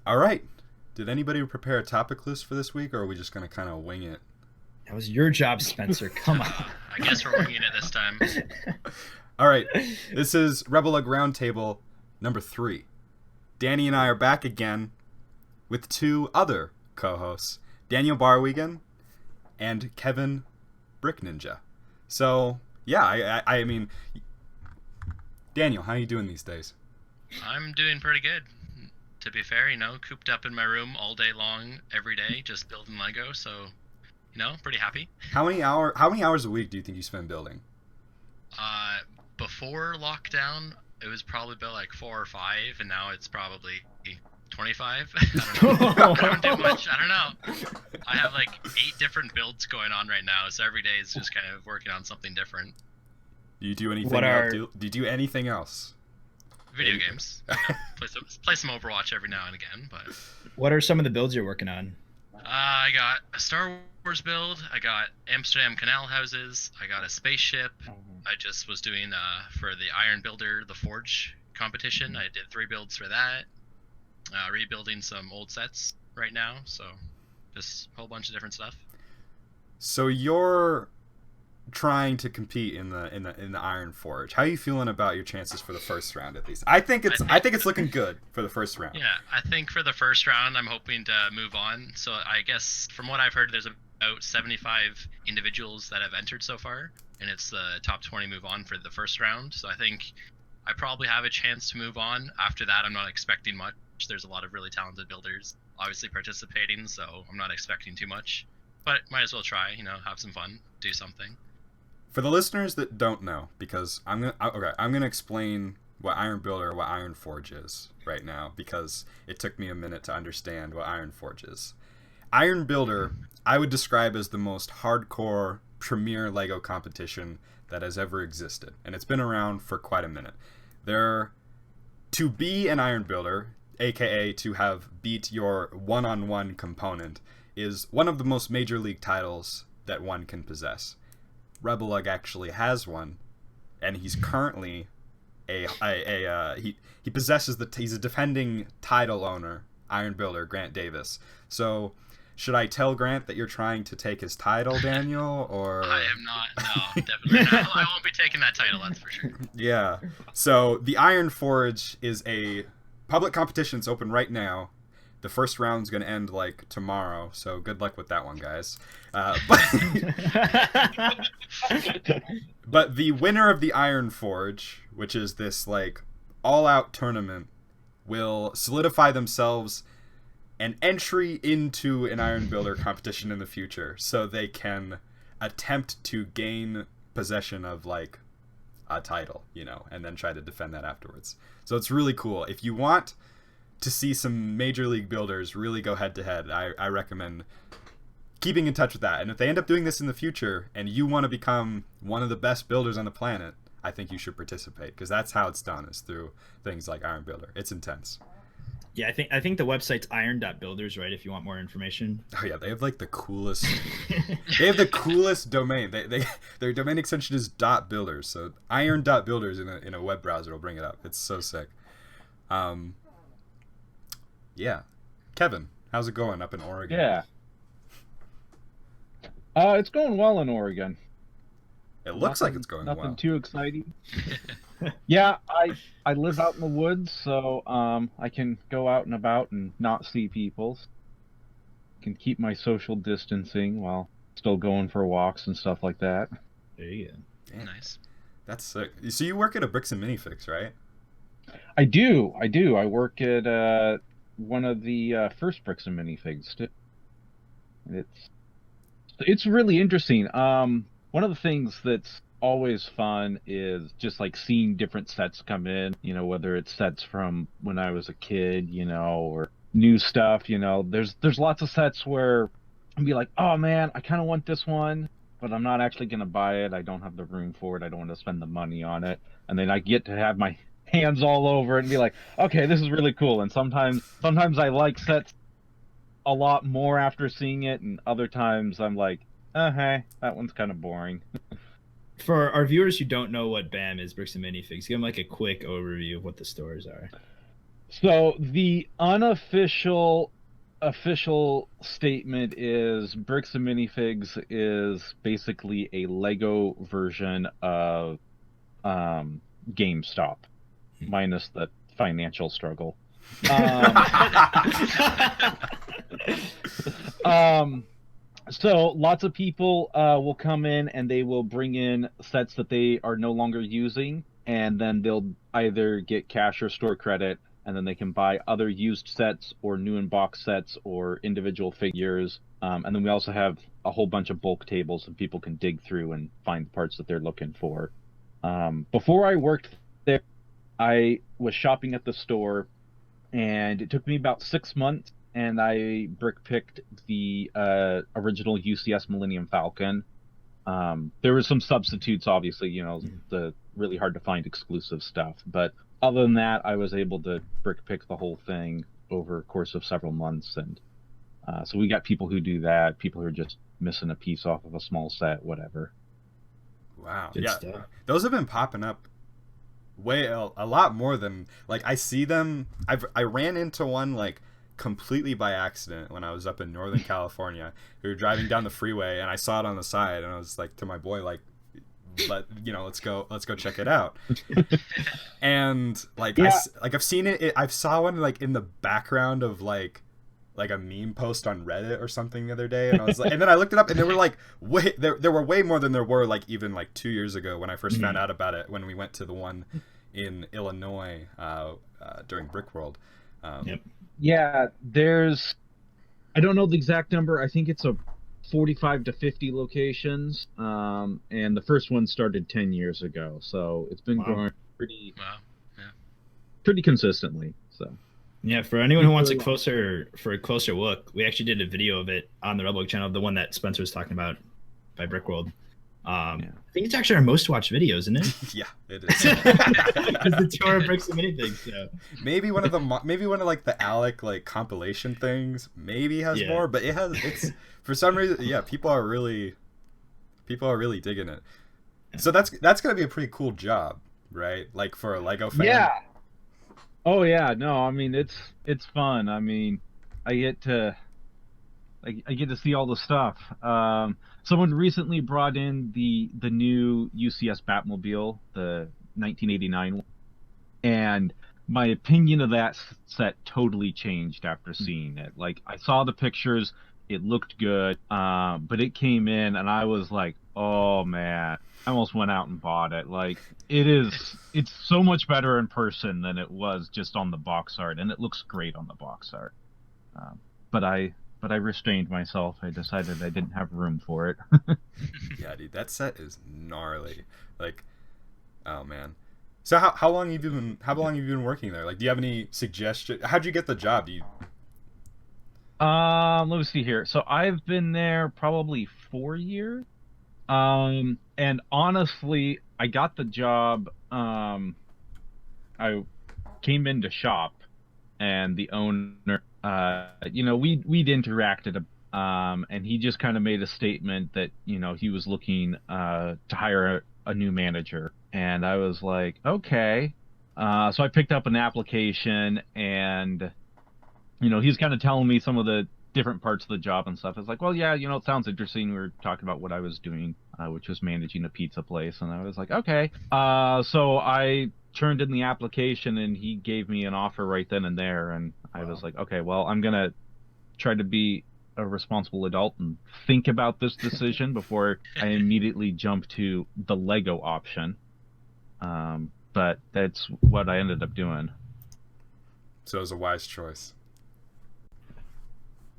All right. Did anybody prepare a topic list for this week, or are we just going to kind of wing it? That was your job, Spencer. Come on. I guess we're winging it this time. All right. This is RebelLUG Roundtable number 3. Danny and I are back again with 2 other co-hosts, Daniel Barwigan and Kevin Brick Ninja. So, yeah, I mean, Daniel, how are you doing these days? I'm doing pretty good. To be fair, cooped up in my room all day long, every day, just building Lego. So, pretty happy. How many hours a week do you think you spend building? Before lockdown, it was probably about like 4 or 5, and now it's probably 25. I don't know. I don't do much. I don't know. I have like 8 different builds going on right now, so every day is just kind of working on something different. Do you do anything else? Do you do anything else? Video games. Play some Overwatch every now and again, but. What are some of the builds you're working on? I got a Star Wars build. I got Amsterdam canal houses. I got a spaceship. I just was doing for the Iron Builder, the Forge competition. I did 3 builds for that. Rebuilding some old sets right now, so just a whole bunch of different stuff. So you're trying to compete in the Iron Forge. How are you feeling about your chances for the first round at least? I think it's looking good for the first round. Yeah, I think for the first round I'm hoping to move on. So I guess from what I've heard there's about 75 individuals that have entered so far, and it's the top 20 move on for the first round. So I think I probably have a chance to move on. After that I'm not expecting much. There's a lot of really talented builders obviously participating, so I'm not expecting too much. But might as well try, have some fun, do something. For the listeners that don't know, because I'm gonna explain what Iron Builder, what Iron Forge is right now, because it took me a minute to understand what Iron Forge is. Iron Builder, I would describe as the most hardcore premier Lego competition that has ever existed, and it's been around for quite a minute. To be an Iron Builder, aka to have beat your one-on-one component, is one of the most major league titles that one can possess. RebelLUG actually has one, and he's currently he possesses he's a defending title owner, Iron Builder Grant Davis. So should I tell Grant that you're trying to take his title, Daniel, or I am not. No, definitely not. I won't be taking that title, that's for sure. Yeah. So the Iron Forge is a public competition. It's open right now. The first round's going to end like tomorrow, so good luck with that one, guys. But the winner of the Iron Forge, which is this like all-out tournament, will solidify themselves an entry into an Iron Builder competition in the future, so they can attempt to gain possession of like a title, and then try to defend that afterwards. So it's really cool. If you want to see some major league builders really go head to head, I recommend keeping in touch with that. And if they end up doing this in the future and you want to become one of the best builders on the planet, I think you should participate, because that's how it's done, is through things like Iron Builder. It's intense. Yeah, I think the website's iron.builders, right, if you want more information. Oh yeah, they have like the coolest they have the coolest domain. Their domain extension is .builders. So iron.builders in a web browser will bring it up. It's so sick. Yeah. Kevin, how's it going up in Oregon? Yeah. It's going well in Oregon. It looks like it's going well. Nothing too exciting. Yeah, I live out in the woods, so I can go out and about and not see people. Can keep my social distancing while still going for walks and stuff like that. There you go. Damn. Nice. That's sick. So you work at a Bricks and Minifix, right? I do. I work at one of the first Bricks and Minifigs. It's really interesting. One of the things that's always fun is just like seeing different sets come in, whether it's sets from when I was a kid, or new stuff, there's lots of sets where I'll be like, oh man, I kind of want this one, but I'm not actually going to buy it. I don't have the room for it. I don't want to spend the money on it. And then I get to have my hands all over it and be like, okay, this is really cool. And sometimes I like sets a lot more after seeing it, and other times I'm like, hey, that one's kind of boring. For our viewers who don't know what BAM is, Bricks and Minifigs, give them like a quick overview of what the stores are. So the official statement is Bricks and Minifigs is basically a Lego version of GameStop, minus the financial struggle. So lots of people will come in and they will bring in sets that they are no longer using, and then they'll either get cash or store credit, and then they can buy other used sets or new in box sets or individual figures. And then we also have a whole bunch of bulk tables and people can dig through and find the parts that they're looking for. Before I worked there, I was shopping at the store, and it took me about 6 months, and I brick picked the original UCS Millennium Falcon. There were some substitutes, obviously, the really hard to find exclusive stuff. But other than that, I was able to brick pick the whole thing over a course of several months. And so we got people who do that, people who are just missing a piece off of a small set, whatever. Wow. Good Yeah. stuff. Those have been popping up a lot more than, like, I see them. I ran into one, like, completely by accident when I was up in Northern California. We were driving down the freeway and I saw it on the side, and I was like to my boy, like, let's go check it out. And like, Yeah. I've seen it. I saw one like in the background of like a meme post on Reddit or something the other day, and I was like, and then I looked it up, and there were like there were way more than there were like even like 2 years ago when I first found out about it, when we went to the one in Illinois during Brick World. Yep. Yeah, I don't know the exact number. I think it's a 45 to 50 locations. And the first one started 10 years ago. So it's been growing pretty consistently. So Yeah, for anyone who wants a closer look, we actually did a video of it on the RebelLUG channel, the one that Spencer was talking about by Brick World. I think it's actually our most watched video, isn't it? Yeah, it is. It's the tour of Bricks and Minifigs. So. Maybe one of like the Alec like compilation things maybe has more, but it's for some reason, people are really digging it. So that's gonna be a pretty cool job, right? Like for a Lego fan. Yeah. Oh yeah, no, I mean it's fun. I mean, I get to see all the stuff. Someone recently brought in the new UCS Batmobile, the 1989 one, and my opinion of that set totally changed after seeing it. Like, I saw the pictures, it looked good, but it came in and I was like, oh man, I almost went out and bought it. Like, it's so much better in person than it was just on the box art, and it looks great on the box art. But I restrained myself. I decided I didn't have room for it. Yeah, dude, that set is gnarly. Like, oh man. So how long have you been working there? Like, do you have any suggestions? How'd you get the job? Let me see here. So I've been there probably 4 years. And honestly, I got the job. I came in to shop, and the owner, we'd interacted, and he just kind of made a statement that, he was looking to hire a new manager. And I was like, okay. So I picked up an application, and, he's kind of telling me some of the different parts of the job and stuff. It's like, well, yeah, it sounds interesting. We were talking about what I was doing, which was managing a pizza place. And I was like, okay. So I turned in the application, and he gave me an offer right then and there. And I was like, okay, well, I'm going to try to be a responsible adult and think about this decision before I immediately jump to the Lego option. But that's what I ended up doing. So it was a wise choice.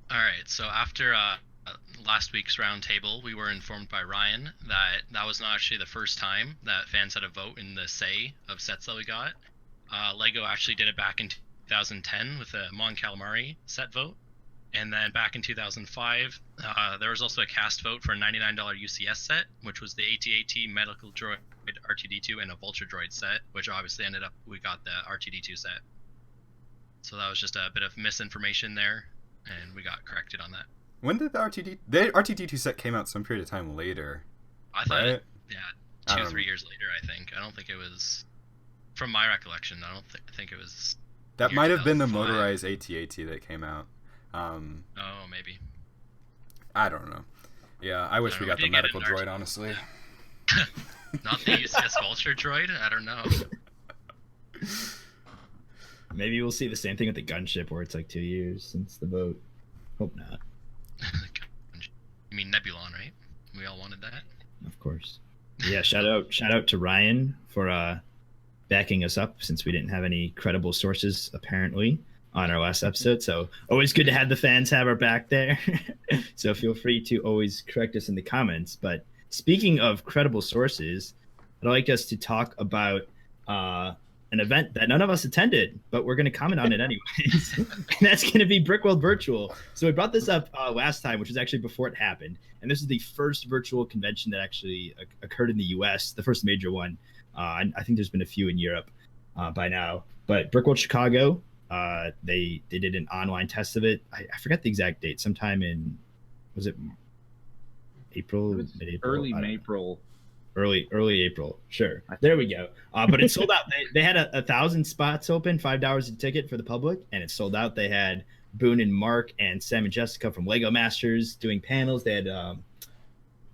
All right, so after last week's roundtable, we were informed by Ryan that was not actually the first time that fans had a vote in the say of sets that we got. Lego actually did it back in 2010 with a Mon Calamari set vote. And then back in 2005, there was also a cast vote for a $99 UCS set, which was the AT-AT Medical Droid RTD2 and a Vulture Droid set, which obviously we got the RTD2 set. So that was just a bit of misinformation there, and we got corrected on that. When did the RTD2 set came out? Some period of time later. I thought, right? Yeah, 2-3 years later, I think. I don't think it was, from my recollection, I think it was That Year might have been the 2005. motorized AT-AT that came out. Oh, maybe. I don't know. Yeah, I wish we got the did get medical an droid, RT. honestly. Not the UCS Vulture droid? I don't know. Maybe we'll see the same thing with the gunship, where it's like 2 years since the vote. Hope not. You mean Nebulon, right? We all wanted that. Of course. Yeah, shout out to Ryan for backing us up, since we didn't have any credible sources apparently on our last episode. So always good to have the fans have our back there. So feel free to always correct us in the comments. But speaking of credible sources, I'd like us to talk about an event that none of us attended, but we're going to comment on it anyways. And that's going to be Brickworld Virtual. So we brought this up last time, which was actually before it happened. And this is the first virtual convention that actually occurred in the US, the first major one. I think there's been a few in Europe by now. But Brickworld Chicago, they did an online test of it. I forgot the exact date. Sometime in, was it April? Mid-April? Early April. Early April. Sure. There we go. But it sold out. They had 1,000 spots open, $5 a ticket for the public, and it sold out. They had Boone and Mark and Sam and Jessica from Lego Masters doing panels. They had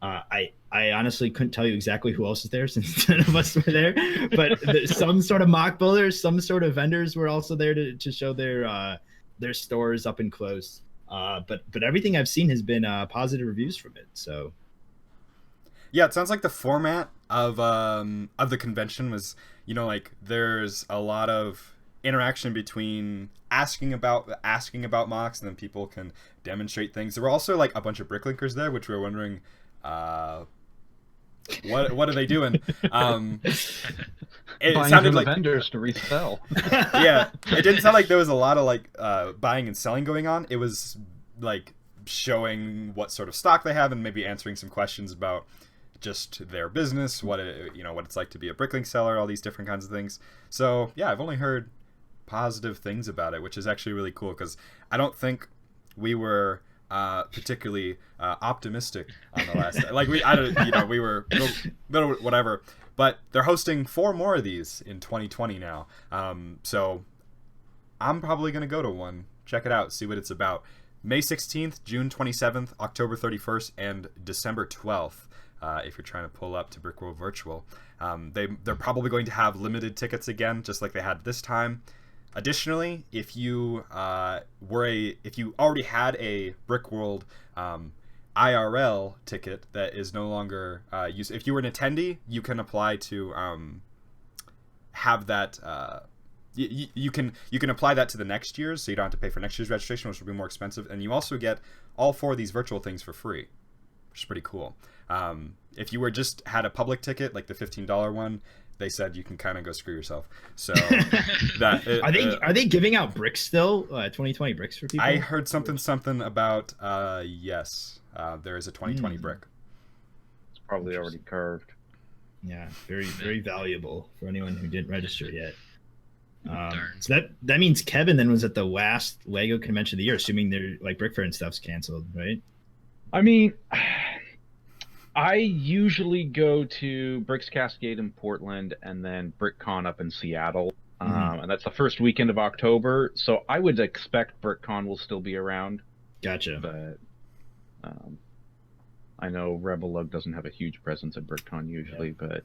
I honestly couldn't tell you exactly who else is there, since none of us were there, but some sort of mock builders, some sort of vendors were also there to show their stores up and close. But everything I've seen has been positive reviews from it. So yeah, it sounds like the format of the convention was, like there's a lot of interaction between asking about mocks, and then people can demonstrate things. There were also like a bunch of bricklinkers there, which we were wondering what are they doing. It Buying sounded from like vendors to resell. Yeah, it didn't sound like there was a lot of like buying and selling going on. It was like showing what sort of stock they have, and maybe answering some questions about just their business, what it's like to be a bricklink seller, all these different kinds of things. So yeah, I've only heard positive things about it, which is actually really cool, because I don't think we were particularly optimistic on the last we were little whatever, but they're hosting 4 more of these in 2020 now, so I'm probably gonna go to one, check it out, see what it's about. May 16th, June 27th, October 31st, and December 12th. If you're trying to pull up to Brickworld Virtual, they're probably going to have limited tickets again, just like they had this time. Additionally, if you already had a Brickworld IRL ticket that is no longer used, if you were an attendee, you can apply to have that. You can apply that to the next year's, so you don't have to pay for next year's registration, which will be more expensive. And you also get all 4 of these virtual things for free, which is pretty cool. If you had a public ticket, like the $15 one, they said you can kind of go screw yourself. So are they giving out bricks still? 2020 bricks for people? I heard something about yes. There is a 2020 brick. It's probably already carved. Yeah, very very valuable for anyone who didn't register yet. Darn. So that means Kevin then was at the last Lego convention of the year, assuming their like Brick Fair and stuff's canceled, right? I mean, I usually go to Bricks Cascade in Portland and then BrickCon up in Seattle. And that's the first weekend of October. So I would expect BrickCon will still be around. Gotcha. But I know RebelLUG doesn't have a huge presence at BrickCon usually, but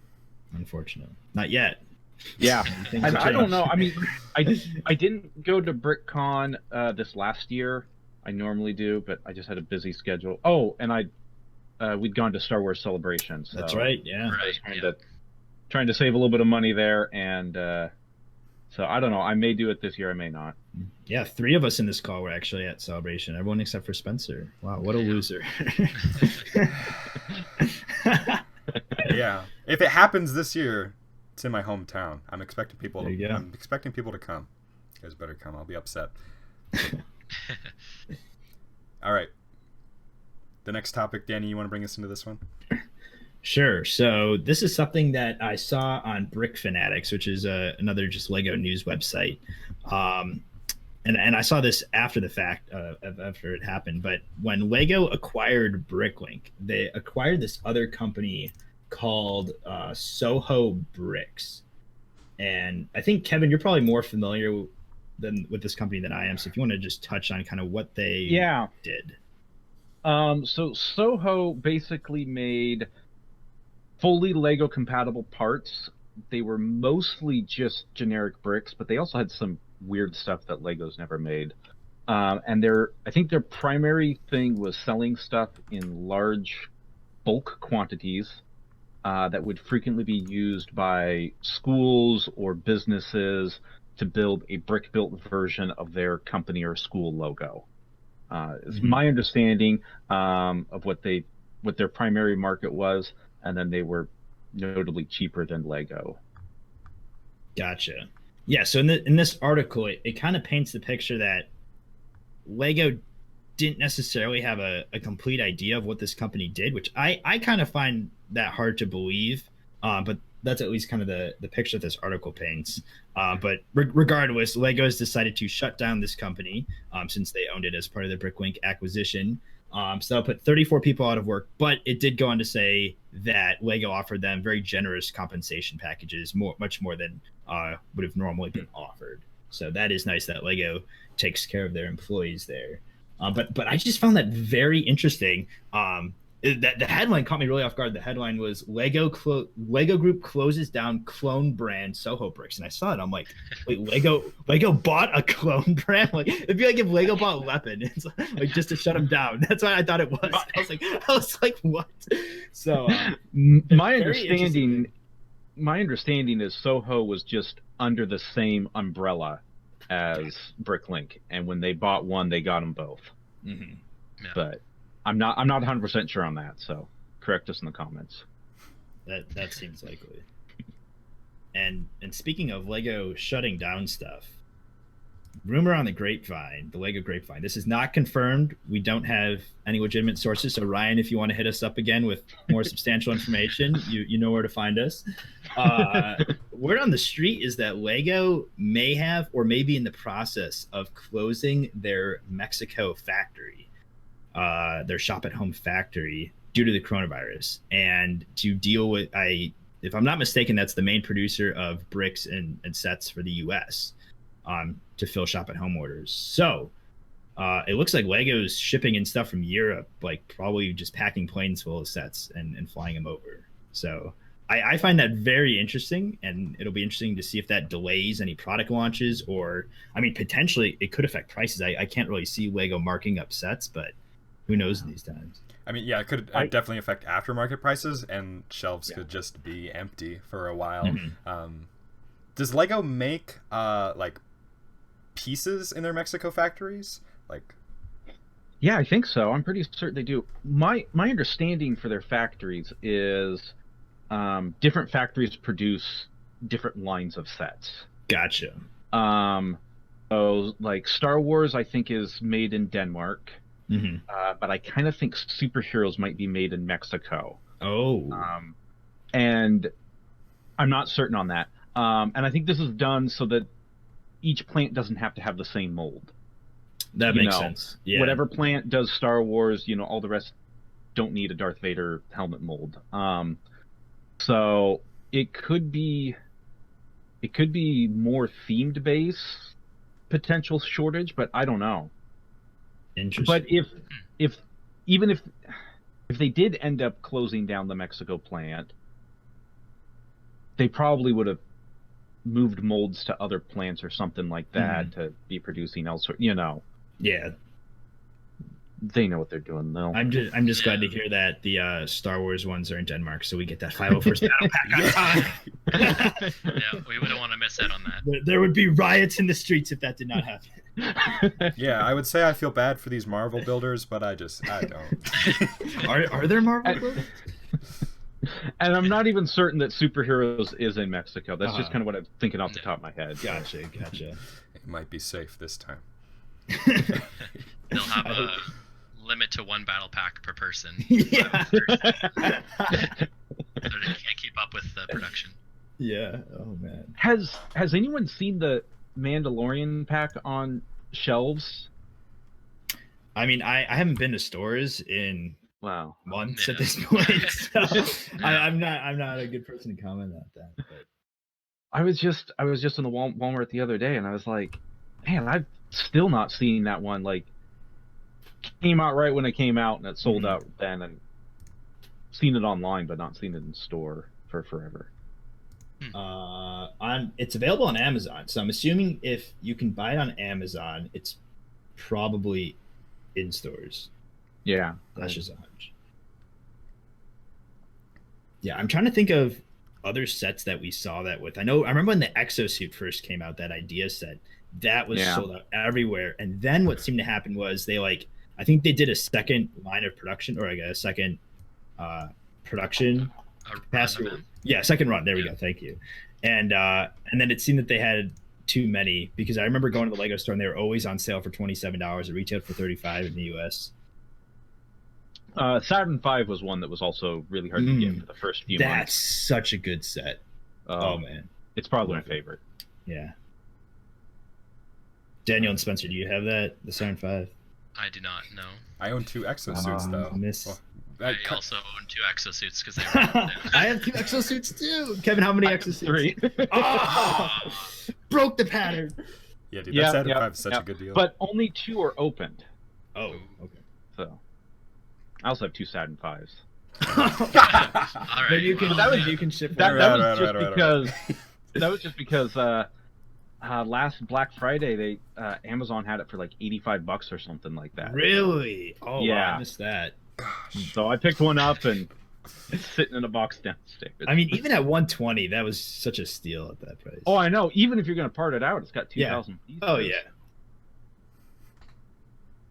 unfortunately, not yet. Yeah, I don't know. I mean, I didn't go to BrickCon this last year. I normally do, but I just had a busy schedule. Oh, and we'd gone to Star Wars Celebration. So that's right. Yeah. Right. Trying to save a little bit of money there, and so I don't know. I may do it this year. I may not. Yeah, 3 of us in this call were actually at Celebration. Everyone except for Spencer. Wow, what a loser. Yeah, if it happens this year, it's in my hometown. I'm expecting people. There you go. I'm expecting people to come. You guys better come. I'll be upset. All right. The next topic, Danny, you want to bring us into this one? Sure. So this is something that I saw on Brick Fanatics, which is another just Lego news website. And I saw this after the fact, after it happened. But when Lego acquired Bricklink, they acquired this other company called Soho Bricks. And I think, Kevin, you're probably more familiar with this company than I am. So if you want to just touch on kind of what they did. So Soho basically made fully Lego compatible parts. They were mostly just generic bricks, but they also had some weird stuff that Lego's never made. And I think their primary thing was selling stuff in large bulk quantities that would frequently be used by schools or businesses to build a brick-built version of their company or school logo. It's my understanding of what their primary market was, and then they were notably cheaper than Lego. Gotcha. Yeah, so in this article, it kind of paints the picture that Lego didn't necessarily have a complete idea of what this company did, which I kind of find that hard to believe. But that's at least kind of the picture that this article paints. But regardless, Lego has decided to shut down this company since they owned it as part of the Bricklink acquisition. So that'll put 34 people out of work, but it did go on to say that Lego offered them very generous compensation packages, much more than would have normally been offered. So that is nice that Lego takes care of their employees there. But I just found that very interesting. The headline caught me really off guard. The headline was Lego Group closes down clone brand Soho bricks, and I saw it. I'm like, wait, Lego bought a clone brand? Like, it'd be like if Lego bought Lepin, it's like just to shut them down. That's what I thought it was. I was like, what? So my understanding is Soho was just under the same umbrella as Bricklink, and when they bought one, they got them both. Mm-hmm. Yeah. But I'm not 100% sure on that, so correct us in the comments. That seems likely. And speaking of Lego shutting down stuff, rumor on the grapevine, the Lego grapevine. This is not confirmed. We don't have any legitimate sources. So Ryan, if you want to hit us up again with more substantial information, you know where to find us. Word on the street is that Lego may have or may be in the process of closing their Mexico factory, their shop at home factory, due to the coronavirus, and to deal with, if I'm not mistaken, that's the main producer of bricks and sets for the U.S. To fill shop at home orders. So it looks like Lego's shipping in stuff from Europe, like probably just packing planes full of sets and flying them over. So I find that very interesting, and it'll be interesting to see if that delays any product launches, or, I mean, potentially it could affect prices. I can't really see Lego marking up sets, but who knows these times. I mean, yeah, it could definitely affect aftermarket prices, and shelves could just be empty for a while. Mm-hmm. Does Lego make like pieces in their Mexico factories? Like, yeah, I think so. I'm pretty certain they do. My understanding for their factories is different factories produce different lines of sets. Gotcha. So like Star Wars, I think, is made in Denmark. Mm-hmm. But I kind of think superheroes might be made in Mexico. Oh. And I'm not certain on that. And I think this is done so that each plant doesn't have to have the same mold. That makes sense. Yeah. Whatever plant does Star Wars, all the rest don't need a Darth Vader helmet mold. So it could be more themed base potential shortage, but I don't know. Interesting. But if they did end up closing down the Mexico plant, they probably would have moved molds to other plants or something like that to be producing elsewhere. Yeah. They know what they're doing, though. I'm just glad to hear that the Star Wars ones are in Denmark, so we get that 501st battle pack on time. Yeah, we wouldn't want to miss out on that. There would be riots in the streets if that did not happen. Yeah, I would say I feel bad for these Marvel builders, but I don't. Are there Marvel builders? And I'm not even certain that superheroes is in Mexico. That's just kind of what I'm thinking off the top of my head. Gotcha. It might be safe this time. They'll have a limit to one battle pack per person. Yeah. So they can't keep up with the production. Yeah. Oh man. Has anyone seen the Mandalorian pack on shelves? I mean, I haven't been to stores in months at this point, so I'm not a good person to comment on that. But I was just in the Walmart the other day, and I was like, man, I've still not seen that one. Like, came out right when it came out, and it sold out then, and seen it online, but not seen it in store for forever. It's available on Amazon, so I'm assuming if you can buy it on Amazon, it's probably in stores. Yeah, That's just a hunch. Yeah, I'm trying to think of other sets that we saw that with. I remember when the exosuit first came out, that idea set that was sold out everywhere. And then what seemed to happen was they I think they did a second line of production, or like a second production capacity. Yeah, second run. There we go. Thank you. And then it seemed that they had too many, because I remember going to the Lego store and they were always on sale for $27. It retailed for $35 in the US. Saturn V was one that was also really hard to get for the first few months. That's such a good set. Oh man, it's probably my favorite. Yeah. Daniel and Spencer, do you have the Saturn V? I do not know. I own 2 exosuits though. I also own 2 exosuits because they were down. I have 2 exosuits too. Kevin, how many exosuits? 3. Broke the pattern. Yeah, dude, that Saturn V is such a good deal. But only 2 are opened. Oh, okay. So, I also have 2 Saturn Vs. All right. Maybe you can. Well, You can ship That Right. was just because last Black Friday Amazon had it for like $85 or something like that. Really? Oh, Yeah. wow, I missed that. So I picked one up and it's sitting in a box downstairs. I mean, even at $120, that was such a steal at that price. Oh, I know. Even if you're going to part it out, it's got 2,000 pieces. Oh yeah.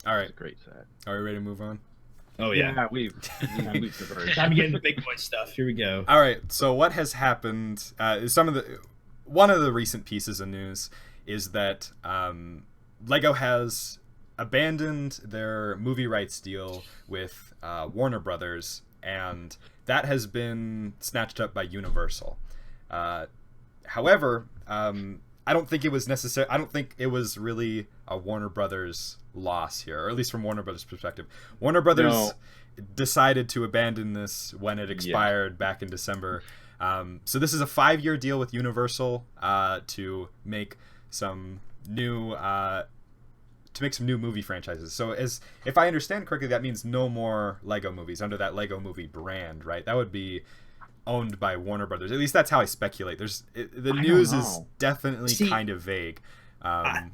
All right, It's a great set. are we ready to move on? Oh yeah. Yeah, we've diverged. Time to get into the big boy stuff. Here we go. All right, so what has happened? One of the recent pieces of news is that Lego has abandoned their movie rights deal with Warner Brothers, and that has been snatched up by Universal. However, I don't think it was necessary. I don't think it was really a Warner Brothers loss here, or at least from Warner Brothers' perspective. Warner Brothers decided to abandon this when it expired back in December. So this is a 5-year deal with Universal to make some new movie franchises. So if I understand correctly, that means no more Lego movies under that Lego movie brand, right? That would be owned by Warner Brothers. At least that's how I speculate. The news is definitely kind of vague. I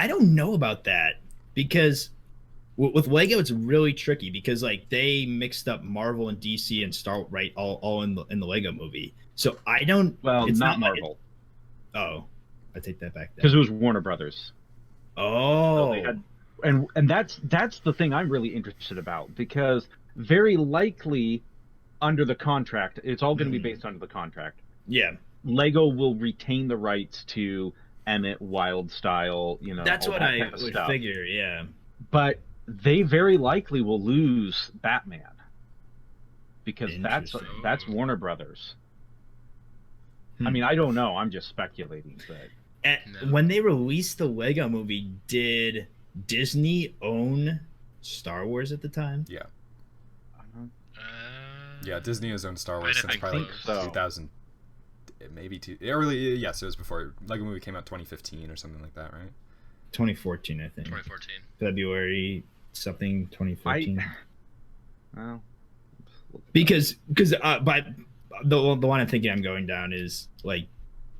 don't know about that, because with Lego it's really tricky, because like they mixed up Marvel and DC and Star right all in the Lego movie. So I don't. Well, it's not Marvel. Oh, I take that back. Because it was Warner Brothers. Oh, So they had, and that's the thing I'm really interested about, because very likely under the contract, it's all going to be based under the contract. yeah. Lego will retain the rights to Emmett, Wild Style, That's all what that I kind of would stuff. figure. Yeah. But they very likely will lose Batman, because that's Warner Brothers. I mean, I don't know. I'm just speculating, but When they released the Lego movie, did Disney own Star Wars at the time? Yeah. Yeah, Disney has owned Star Wars since probably like 2000, maybe early. Yes, it was before Lego movie came out 2015 or something like that, right? 2014, I think. 2014. February something 2014. Well, because by the one I'm thinking I'm going down is like,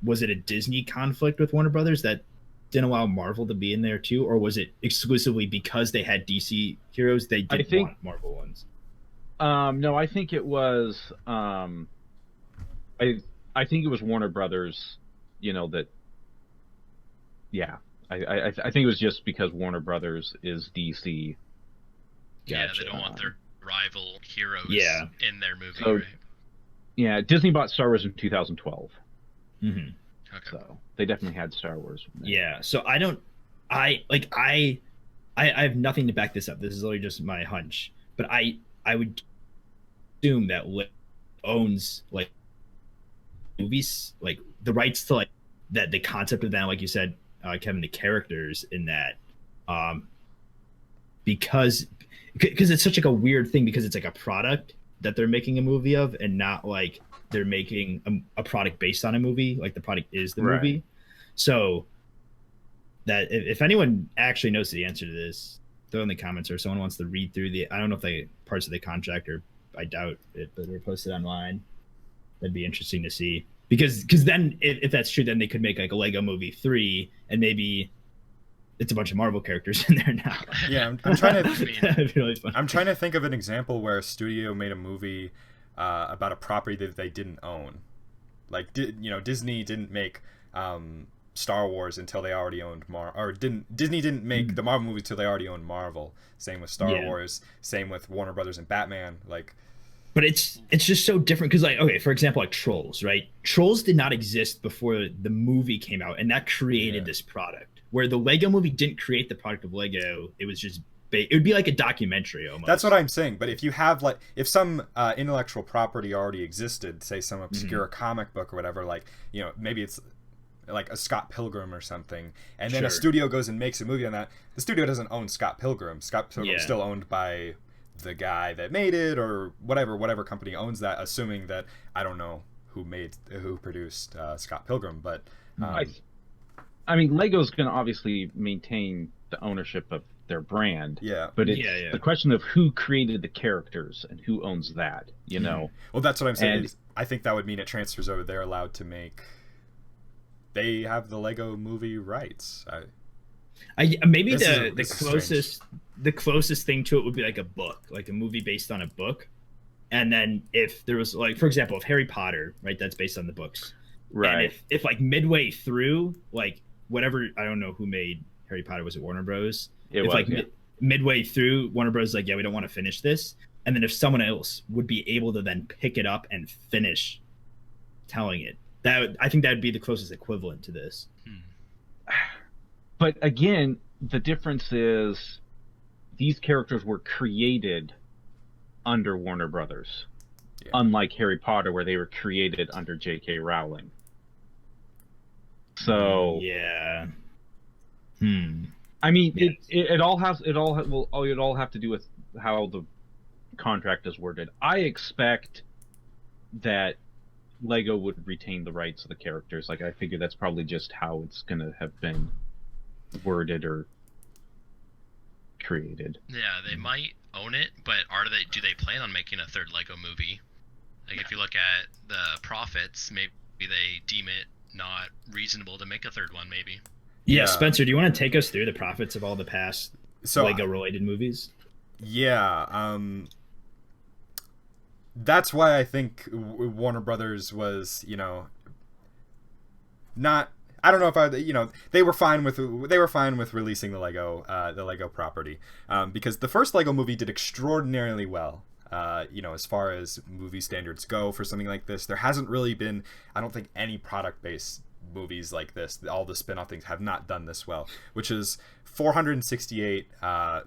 was it a Disney conflict with Warner Brothers that didn't allow Marvel to be in there too, or was it exclusively because they had DC heroes they didn't want Marvel ones? No, I think it was. I think it was Warner Brothers. That. Yeah, I think it was just because Warner Brothers is DC. Yeah, they don't want their rival heroes in their movie, So, right? Yeah, Disney bought Star Wars in 2012. Mm-hmm. Okay. So they definitely had Star Wars. Yeah, so I have nothing to back this up. This is only just my hunch, but I would assume that owns like movies, like the rights to like that, the concept of that, like you said, Kevin, the characters in that, because it's such like a weird thing, because it's like a product that they're making a movie of, and not like they're making a product based on a movie. Like the product is the movie. So that if anyone actually knows the answer to this, throw in the comments, or someone wants to read through I don't know if they parts of the contract, or I doubt it, but they're posted online. That'd be interesting to see, because then if that's true, then they could make like a Lego Movie 3, and maybe it's a bunch of Marvel characters in there now. Yeah, I'm trying to. That'd be really fun. I'm trying to think of an example where a studio made a movie about a property that they didn't own. Like, Disney didn't make Star Wars until they already owned Disney didn't make the Marvel movies until they already owned Marvel. Same with Star Wars. Same with Warner Brothers and Batman. Like, but it's just so different, because, like, okay, for example, like Trolls, right? Trolls did not exist before the movie came out, and that created this product. Where the Lego Movie didn't create the product of Lego, it was just it would be like a documentary almost. That's what I'm saying. But if you have if some intellectual property already existed, say some obscure comic book or whatever, like, maybe it's like a Scott Pilgrim or something, and then a studio goes and makes a movie on that, the studio doesn't own Scott Pilgrim. Scott Pilgrim's still owned by the guy that made it, or whatever company owns that, assuming that, I don't know who produced Scott Pilgrim, but I mean, Lego's going to obviously maintain the ownership of their brand. Yeah. But it's the question of who created the characters and who owns that, Well, that's what I'm saying. I think that would mean it transfers over. They're allowed to they have the Lego Movie rights. Maybe the closest thing to it would be like a book, like a movie based on a book. And then if there was, like, for example, if Harry Potter, right, that's based on the books. Right. And if like midway through, like, whatever, I don't know who made Harry Potter, was it Warner Bros? Midway through, Warner Bros. Like, we don't want to finish this, and then if someone else would be able to then pick it up and finish telling it, I think that would be the closest equivalent to this. But again, the difference is these characters were created under Warner Brothers, unlike Harry Potter, where they were created under J.K. Rowling. So I mean, it all have to do with how the contract is worded. I expect that Lego would retain the rights of the characters. Like, I figure that's probably just how it's gonna have been worded or created. Yeah, they might own it, but do they plan on making a third Lego movie? Like, if you look at the profits, maybe they deem it not reasonable to make a third one, maybe. Yeah, Spencer, do you want to take us through the profits of all the past Lego-related movies? Yeah, that's why I think Warner Brothers was, not. I don't know if they were fine with releasing the Lego property, because the first Lego movie did extraordinarily well. As far as movie standards go for something like this, there hasn't really been, I don't think, any product-based movies like this. All the spin-off things have not done this well, which is $468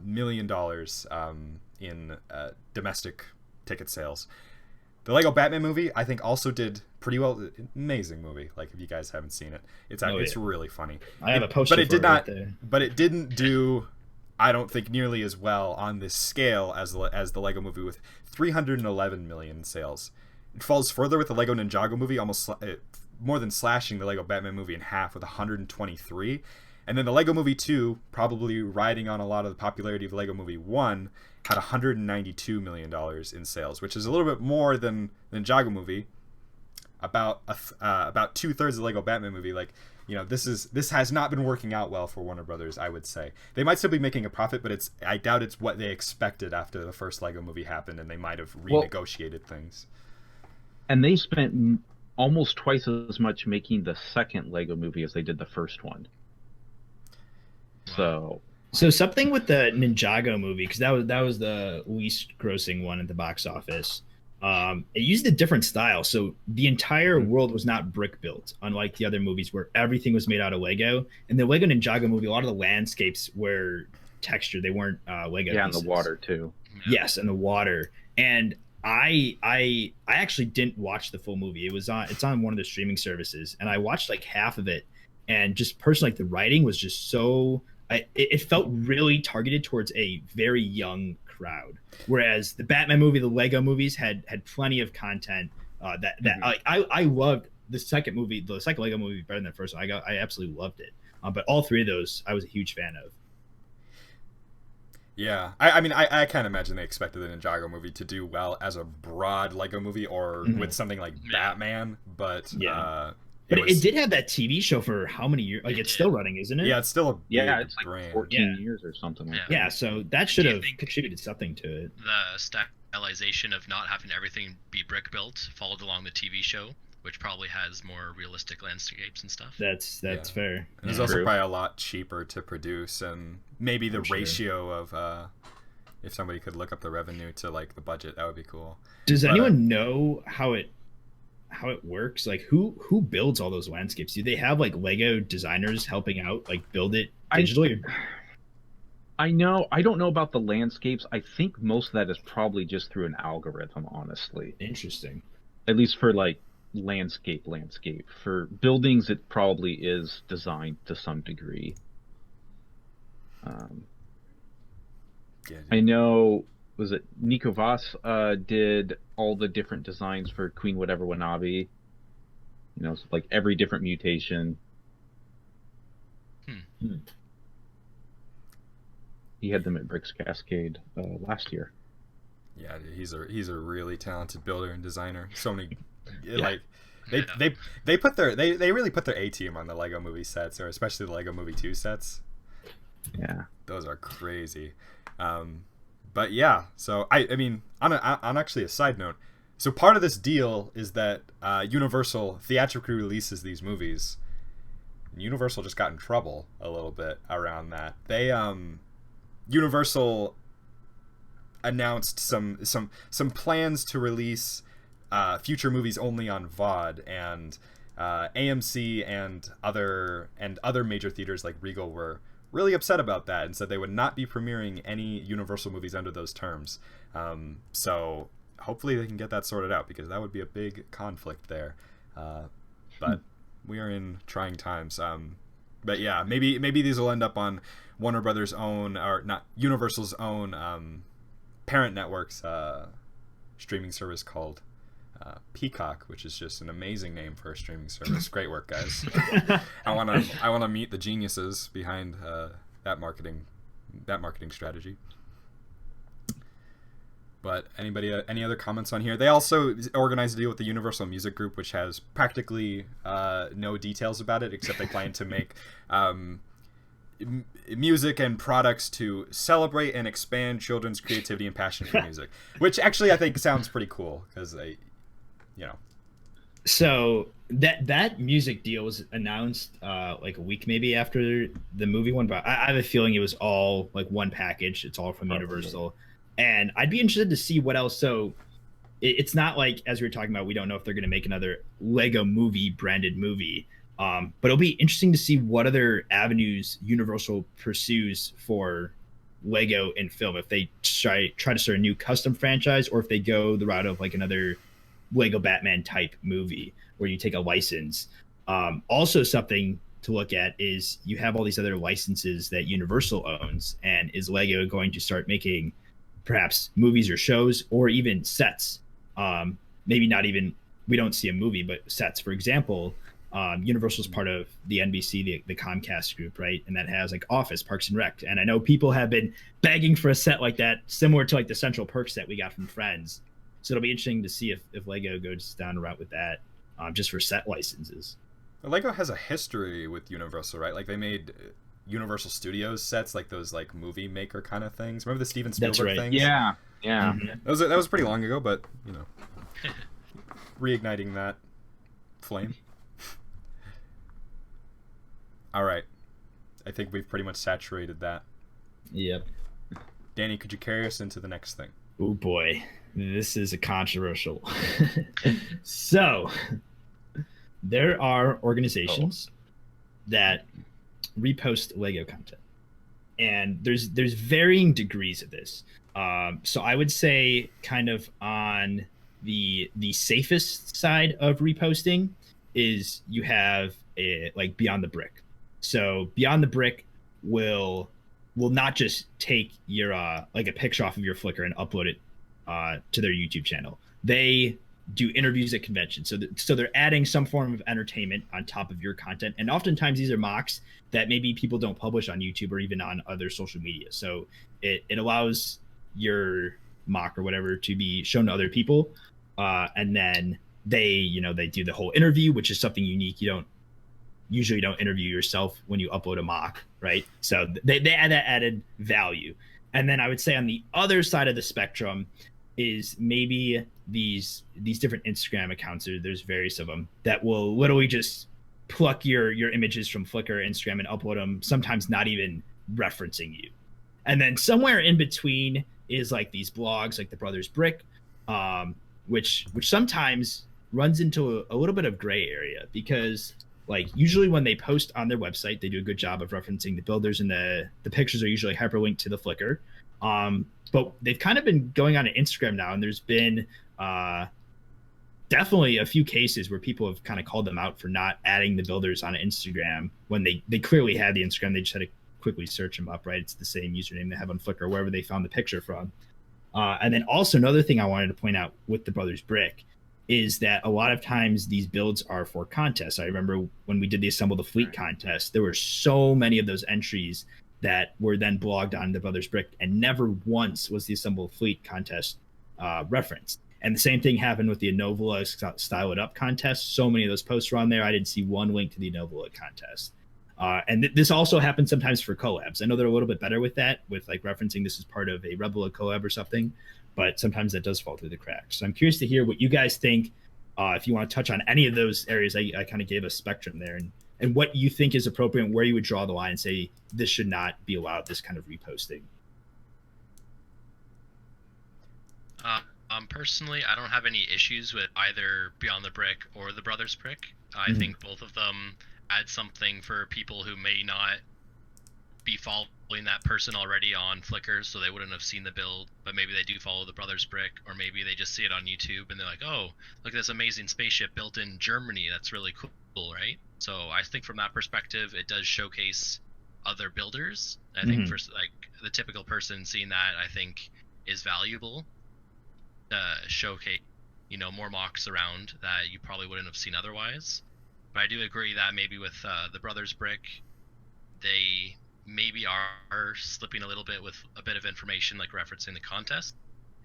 million in domestic ticket sales. The Lego Batman movie, I think, also did pretty well. Amazing movie. Like, if you guys haven't seen it, it's really funny. I have a poster. But it didn't do, I don't think, nearly as well on this scale as the Lego movie, with 311 million in sales. It falls further with the Lego Ninjago movie, almost more than slashing the Lego Batman movie in half with 123. And then the Lego Movie 2, probably riding on a lot of the popularity of Lego Movie 1, had $192 million in sales, which is a little bit more than the Ninjago movie. About 2/3 of the Lego Batman movie. Like, this has not been working out well for Warner Brothers, I would say. They might still be making a profit, but I doubt it's what they expected after the first Lego movie happened, and they might have renegotiated things. And they spent almost twice as much making the second Lego movie as they did the first one. So something with the Ninjago movie, because that was the least grossing one at the box office. It used a different style, so the entire world was not brick built, unlike the other movies where everything was made out of Lego. In the Lego Ninjago movie, a lot of the landscapes were textured; they weren't Lego. Yeah, pieces. and the water too. Yes, and the water. And I actually didn't watch the full movie. It's on one of the streaming services, and I watched like half of it. And just personally, like, the writing was just so. It felt really targeted towards a very young crowd, whereas the Batman movie, the Lego movies had plenty of content I loved the second movie, the second Lego movie, better than the first one. I absolutely loved it, But all three of those I was a huge fan of. Yeah, I mean, I can't imagine they expected the Ninjago movie to do well as a broad Lego movie or with something like Batman, but But it did have that TV show for how many years? Like, it's still running, isn't it? Yeah, it's still a big it's like brand. 14 years or something like that. Yeah, so that should have contributed something to it. The stylization of not having everything be brick built followed along the TV show, which probably has more realistic landscapes and stuff. That's fair. And it's also probably a lot cheaper to produce, and maybe the ratio of if somebody could look up the revenue to like the budget, that would be cool. Does anyone know how it works? Like, who builds all those landscapes? Do they have like Lego designers helping out, like build it digitally? I don't know about the landscapes. I think most of that is probably just through an algorithm, honestly. Interesting. At least for like landscape. For buildings, it probably is designed to some degree. I know, was it Nico Voss did all the different designs for Queen Whatever Wanabe? You know, like every different mutation. He had them at Bricks Cascade last year. Yeah, dude, he's a really talented builder and designer. So many, like they really put their A team on the Lego Movie sets, or especially the Lego Movie 2 sets. Yeah, those are crazy. But yeah, so I mean, on actually a side note, so part of this deal is that Universal theatrically releases these movies. Universal just got in trouble a little bit around that. They Universal announced some plans to release future movies only on VOD, and AMC and other major theaters like Regal were really upset about that and said they would not be premiering any Universal movies under those terms. So hopefully they can get that sorted out, because that would be a big conflict there. But we are in trying times. But yeah, maybe these will end up on Warner Brothers' own, or not, Universal's own parent network's streaming service called Peacock, which is just an amazing name for a streaming service. Great work, guys. I want to meet the geniuses behind that marketing strategy. But any other comments on here? They also organized a deal with the Universal Music Group, which has practically no details about it, except they plan to make music and products to celebrate and expand children's creativity and passion for music, which actually I think sounds pretty cool, because So that music deal was announced like a week maybe after the movie one, but I have a feeling it was all like one package. It's all from Universal, and I'd be interested to see what else. So it's not like, as we were talking about, we don't know if they're going to make another Lego Movie branded movie. But it'll be interesting to see what other avenues Universal pursues for Lego in film. If they try to start a new custom franchise, or if they go the route of like another Lego Batman type movie where you take a license. Also, something to look at is you have all these other licenses that Universal owns, and is Lego going to start making perhaps movies or shows, or even sets? Maybe not even, we don't see a movie, but sets. For example, Universal's part of the NBC, the Comcast group, right? And that has like Office, Parks and Rec. And I know people have been begging for a set like that, similar to like the Central Perk set we got from Friends. So it'll be interesting to see if Lego goes down a route with that, just for set licenses. Lego has a history with Universal, right? Like they made Universal Studios sets, like those like movie maker kind of things. Remember the Steven Spielberg things? Yeah. Mm-hmm. That was pretty long ago, but reigniting that flame. All right, I think we've pretty much saturated that. Yep. Danny, could you carry us into the next thing? Oh boy, this is a controversial. So, there are organizations that repost Lego content, and there's varying degrees of this. So I would say kind of on the safest side of reposting is you have like Beyond the Brick. So Beyond the Brick will not just take your like a picture off of your Flickr and upload it to their YouTube channel. They do interviews at conventions. So they're adding some form of entertainment on top of your content. And oftentimes these are mocks that maybe people don't publish on YouTube or even on other social media. So it allows your mock or whatever to be shown to other people. And then they do the whole interview, which is something unique. You don't interview yourself when you upload a mock, right? So they add that added value. And then I would say on the other side of the spectrum is maybe these different Instagram accounts, there's various of them, that will literally just pluck your images from Flickr or Instagram and upload them, sometimes not even referencing you. And then somewhere in between is like these blogs like the Brothers Brick, which sometimes runs into a little bit of gray area, because like usually when they post on their website, they do a good job of referencing the builders, and the pictures are usually hyperlinked to the Flickr. But they've kind of been going on to Instagram now, and there's been definitely a few cases where people have kind of called them out for not adding the builders on Instagram when they clearly had the Instagram. They just had to quickly search them up, right? It's the same username they have on Flickr, wherever they found the picture from. And then also another thing I wanted to point out with the Brothers Brick is that a lot of times these builds are for contests. I remember when we did the Assemble the Fleet contest, there were so many of those entries that were then blogged on the Brothers Brick, and never once was the Assemble the Fleet contest referenced. And the same thing happened with the Enovola Style It Up contest. So many of those posts were on there. I didn't see one link to the Enovola contest. And this also happens sometimes for collabs. I know they're a little bit better with that, with like referencing this as part of a RebelLUG collab or something, but sometimes that does fall through the cracks. So I'm curious to hear what you guys think. If you want to touch on any of those areas, I kind of gave a spectrum there, and what you think is appropriate, and where you would draw the line and say this should not be allowed, this kind of reposting. Personally, I don't have any issues with either Beyond the Brick or the Brothers Brick. I think both of them add something for people who may not be following that person already on Flickr, so they wouldn't have seen the build, but maybe they do follow the Brothers Brick, or maybe they just see it on YouTube and they're like, oh, look at this amazing spaceship built in Germany, that's really cool, right? So I think from that perspective, it does showcase other builders. I think for like the typical person seeing that, I think is valuable to showcase, more mocks around that you probably wouldn't have seen otherwise. But I do agree that maybe with the Brothers Brick, they maybe are slipping a little bit with a bit of information, like referencing the contest.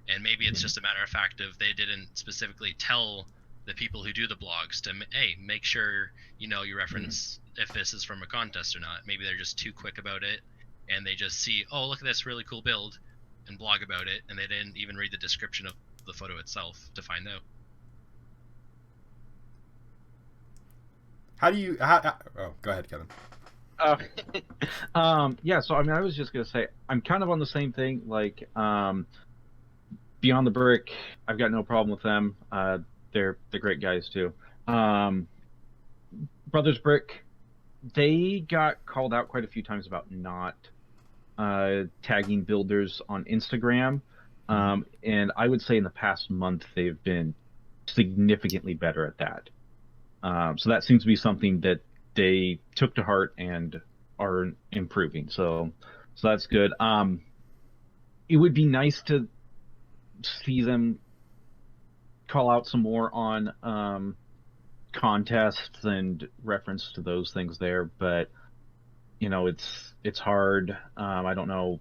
And maybe it's just a matter of fact of they didn't specifically tell the people who do the blogs to, hey, make sure you reference if this is from a contest or not. Maybe they're just too quick about it, and they just see, oh, look at this really cool build, and blog about it, and they didn't even read the description of the photo itself to find out. How do you? Oh, go ahead, Kevin. Yeah. So I was just gonna say I'm kind of on the same thing. Like, Beyond the Brick, I've got no problem with them. They're great guys too. Brothers Brick, they got called out quite a few times about not tagging builders on Instagram, and I would say in the past month they've been significantly better at that. So that seems to be something that they took to heart and are improving. So that's good. It would be nice to see them call out some more on contests and reference to those things there, but it's hard. I don't know.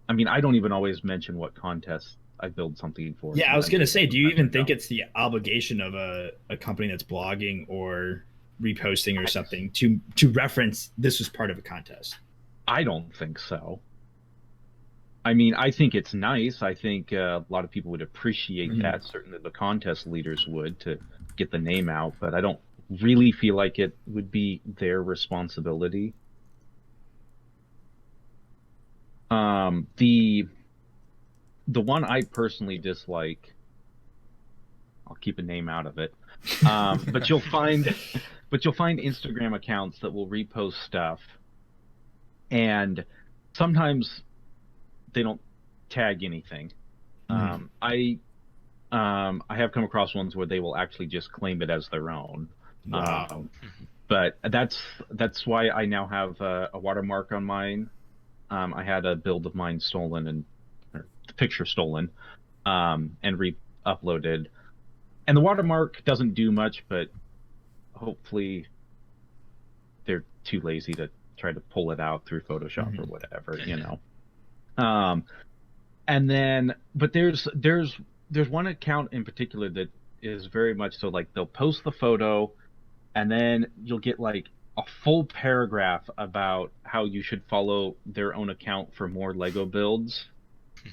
I don't even always mention what contests I build something for. Yeah, I was gonna say, do you even think it's the obligation of a company that's blogging or reposting or something to reference this was part of a contest? I don't think so. I think it's nice. I think a lot of people would appreciate that. Certainly the contest leaders would, to get the name out, but I don't really feel like it would be their responsibility. The one I personally dislike, I'll keep a name out of it, but you'll find Instagram accounts that will repost stuff, and sometimes they don't tag anything. I have come across ones where they will actually just claim it as their own. Wow. But that's why I now have a watermark on mine. I had a build of mine stolen, or the picture stolen, and re-uploaded. And the watermark doesn't do much, but hopefully they're too lazy to try to pull it out through Photoshop or whatever, you know. And then, but there's one account in particular that is very much so, like, they'll post the photo and then you'll get like a full paragraph about how you should follow their own account for more Lego builds.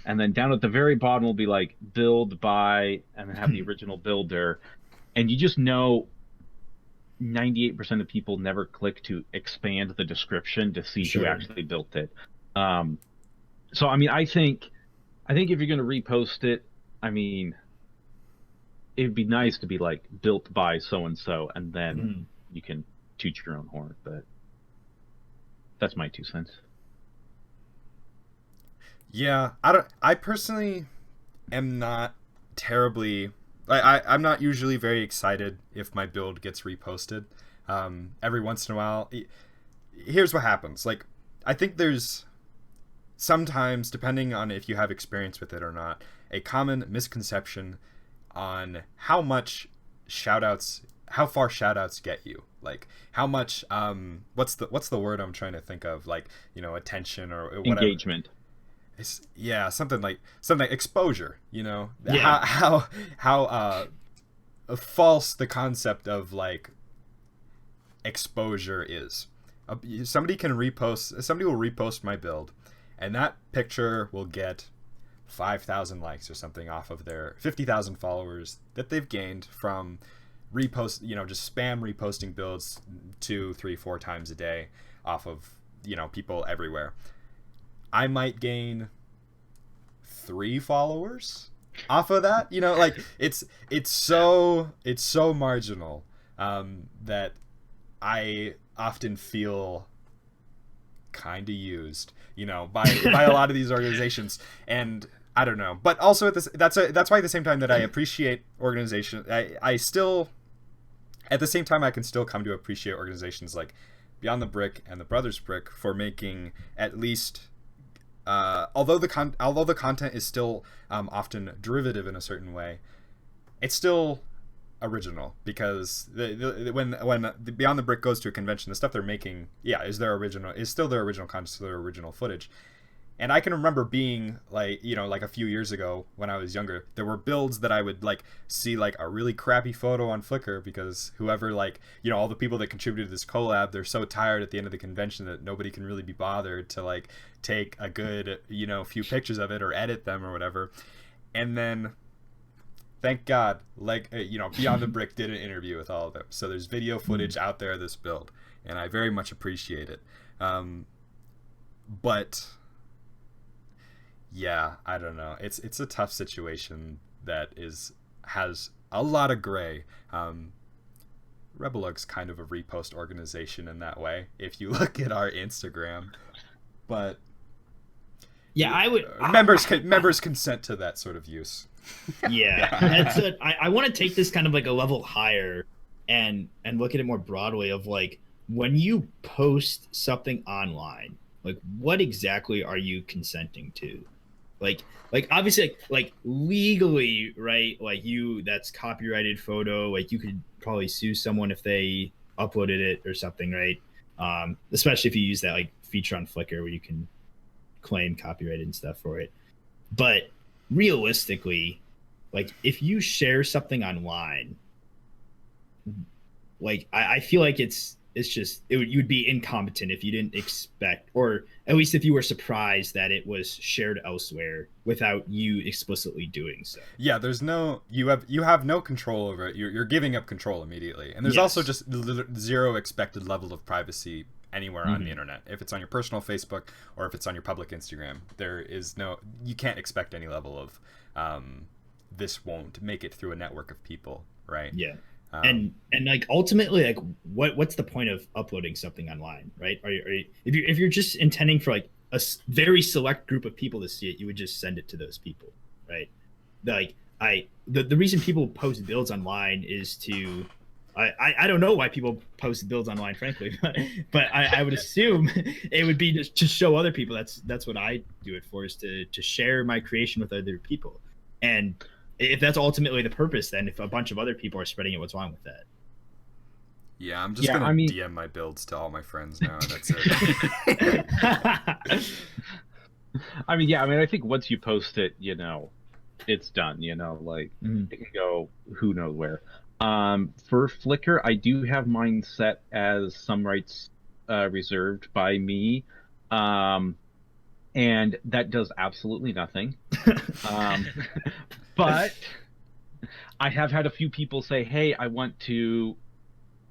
And then down at the very bottom will be like build by, and then have the original builder. And you just know 98% of people never click to expand the description to see who actually built it. So, I mean, I think if you're going to repost it, I mean, it'd be nice to be like built by so-and-so, and then you can toot your own horn, but that's my 2 cents. Yeah, I personally am not terribly... I'm not usually very excited if my build gets reposted. Every once in a while... Here's what happens. Like, I think there's sometimes, depending on if you have experience with it or not, a common misconception on how much shoutouts, how far shoutouts get you. Like, how much, what's the word I'm trying to think of? Like, you know, attention or whatever. Engagement. Yeah, something like exposure, you know. Yeah. How false the concept of like exposure is. Somebody will repost my build, and that picture will get 5,000 likes or something off of their 50,000 followers that they've gained from repost, you know, just spam reposting builds 2, 3, 4 times a day off of, you know, people everywhere. I might gain 3 followers off of that, you know, like it's so marginal that I often feel kind of used, you know, by a lot of these organizations. And I don't know, but also that's why at the same time that I appreciate organizations, I still, at the same time, I can still come to appreciate organizations like Beyond the Brick and the Brothers Brick for making at least, although the content is still often derivative in a certain way, it's still original, because when the Beyond the Brick goes to a convention, the stuff they're making, is still their original content, still their original footage. And I can remember being like, you know, like a few years ago when I was younger, there were builds that I would like see like a really crappy photo on Flickr because whoever, like, you know, all the people that contributed to this collab, they're so tired at the end of the convention that nobody can really be bothered to like take a good, you know, few pictures of it or edit them or whatever. And then thank God, like, you know, Beyond the Brick did an interview with all of them. So there's video footage out there of this build, and I very much appreciate it. But yeah, I don't know. It's a tough situation that has a lot of gray. RebelLUG's kind of a repost organization in that way, if you look at our Instagram. But yeah, I would members consent to that sort of use. Yeah, that's it. I want to take this kind of like a level higher and look at it more broadly of like, when you post something online, like what exactly are you consenting to? Like obviously like legally, right? Like that's copyrighted photo. Like you could probably sue someone if they uploaded it or something, right? Especially if you use that like feature on Flickr where you can claim copyrighted and stuff for it. But realistically, like if you share something online, like I feel like you'd be incompetent if you didn't expect, or at least if you were surprised that it was shared elsewhere without you explicitly doing so. Yeah, you have no control over it. You're giving up control immediately, and there's also just zero expected level of privacy anywhere on the internet. If it's on your personal Facebook or if it's on your public Instagram, you can't expect any level of this won't make it through a network of people, right? Yeah. And like ultimately, like what's the point of uploading something online, right? If you're just intending for like a very select group of people to see it, you would just send it to those people, right? Like the reason people post builds online is to, I don't know why people post builds online, frankly, but I would assume it would be to show other people. That's what I do it for, is to share my creation with other people. And if that's ultimately the purpose, then if a bunch of other people are spreading it, what's wrong with that? Yeah, I'm just gonna DM my builds to all my friends now, and that's it. I think once you post it, it's done. Like it can go who knows where. For Flickr, I do have mine set as some rights reserved by me, and that does absolutely nothing. But I have had a few people say, "Hey, I want to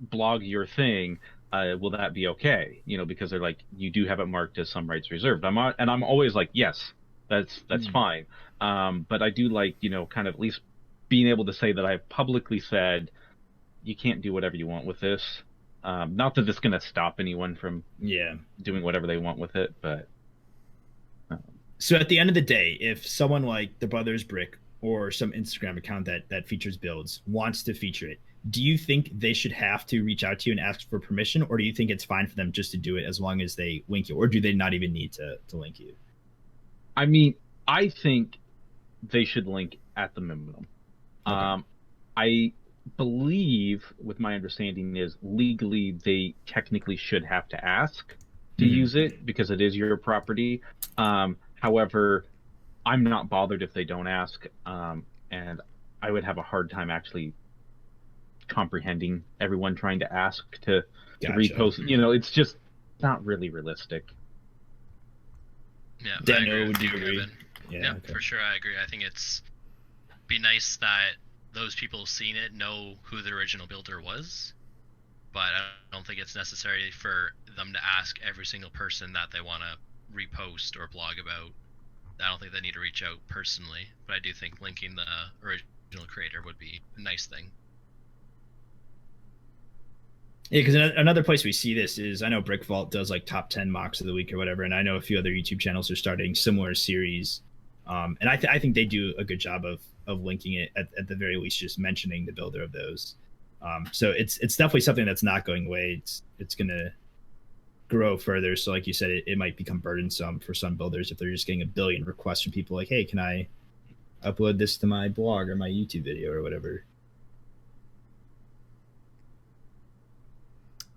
blog your thing. Will that be okay?" Because they're like, "You do have it marked as some rights reserved." I'm always like, "Yes, that's fine." But I do like, kind of at least being able to say that I've publicly said, you can't do whatever you want with this. Not that it's going to stop anyone from doing whatever they want with it, but. So at the end of the day, if someone like the Brothers Brick or some Instagram account that features builds wants to feature it, do you think they should have to reach out to you and ask for permission, or do you think it's fine for them just to do it as long as they link you, or do they not even need to link you? I mean, I think they should link at the minimum. Okay. I believe, with my understanding, is legally they technically should have to ask to use it because it is your property. However, I'm not bothered if they don't ask, and I would have a hard time actually comprehending everyone trying to ask to repost. It's just not really realistic. Yeah, Daniel, would you agree? Yeah, okay. For sure, I agree. I think it's be nice that those people seeing it know who the original builder was, but I don't think it's necessary for them to ask every single person that they want to repost or blog about. I don't think they need to reach out personally, but I do think linking the original creator would be a nice thing. Yeah, because another place we see this is, I know Brick Vault does like top 10 mocks of the week or whatever, and I know a few other YouTube channels are starting similar series, and I think they do a good job of linking it, at the very least just mentioning the builder of those. So it's definitely something that's not going away. It's gonna grow further. So like you said, it might become burdensome for some builders if they're just getting a billion requests from people like, hey, can I upload this to my blog or my YouTube video or whatever?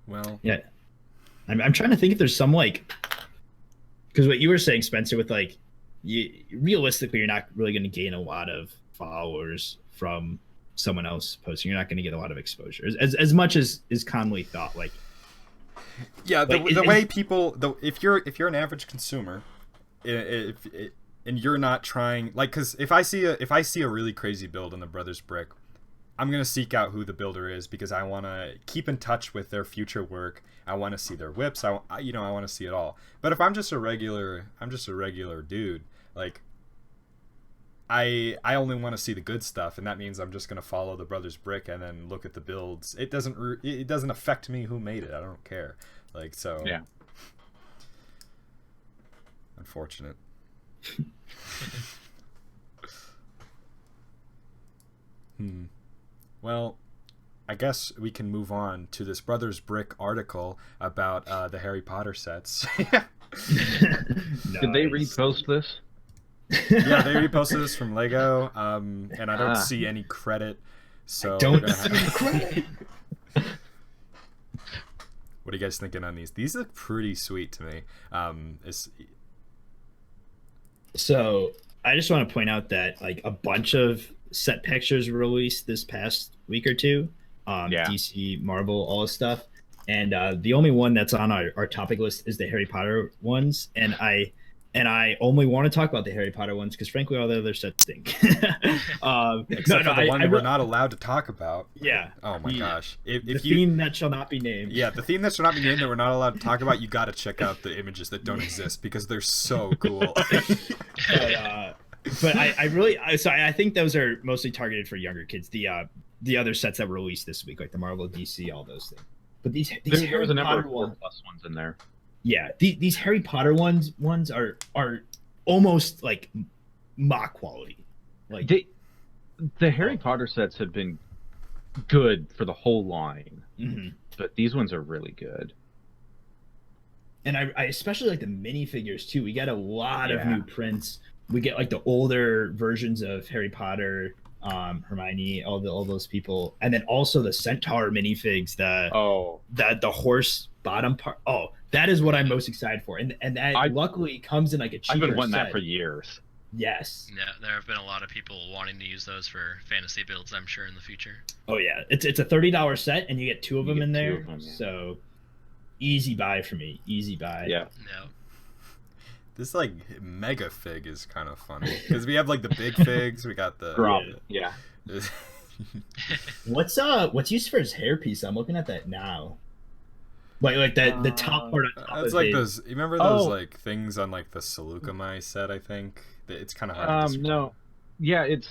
Well, yeah, I'm trying to think if there's some because what you were saying, Spencer, with realistically, you're not really going to gain a lot of followers from someone else posting. You're not going to get a lot of exposure as much as is commonly thought. Yeah, the way people, if you're an average consumer, and you're not trying, because if I see a really crazy build on the Brothers Brick, I'm gonna seek out who the builder is because I want to keep in touch with their future work. I want to see their whips. I want to see it all. But if I'm just a regular dude, I only want to see the good stuff, and that means I'm just gonna follow the Brothers Brick and then look at the builds. It doesn't affect me who made it. I don't care. Yeah. Unfortunate. Well, I guess we can move on to this Brothers Brick article about the Harry Potter sets. Nice. Did they repost this? Yeah, they reposted this from Lego, and I don't see any credit. So don't see any credit. What are you guys thinking on these? These look pretty sweet to me. So I just want to point out that a bunch of set pictures were released this past week or two. DC, Marvel, all this stuff. And the only one that's on our topic list is the Harry Potter ones. And I only want to talk about the Harry Potter ones because frankly all the other sets stink. Except for the one that we're not allowed to talk about. Yeah. Oh my gosh. The theme that shall not be named. Yeah, the theme that shall not be named that we're not allowed to talk about, you got to check out the images that don't exist because they're so cool. But I think those are mostly targeted for younger kids. The other sets that were released this week, like the Marvel, DC, all those things. But these there was a number of 4+ ones in there. Yeah, these Harry Potter ones are almost like mock quality. The Harry Potter sets have been good for the whole line, but these ones are really good. And I especially like the minifigures too. We got a lot of new prints. We get the older versions of Harry Potter. Hermione, all those people, and then also the Centaur minifigs, the horse bottom part. Oh, that is what I'm most excited for, and that luckily comes in like a cheaper I've been wanting set. that for years. Yes. Yeah, there have been a lot of people wanting to use those for fantasy builds, I'm sure, in the future. Oh yeah, it's a $30 set, and you get two of them in there. Them, yeah. So easy buy for me. Easy buy. Yeah. Yeah. This like mega fig is kind of funny because we have like the big figs. We got the Grom. Yeah. What's used for his hairpiece? I'm looking at that now. Like the top part on top it's of like it. those. You remember those like things on like the Seleucami set? I think it's kind of hard. To no. Yeah, it's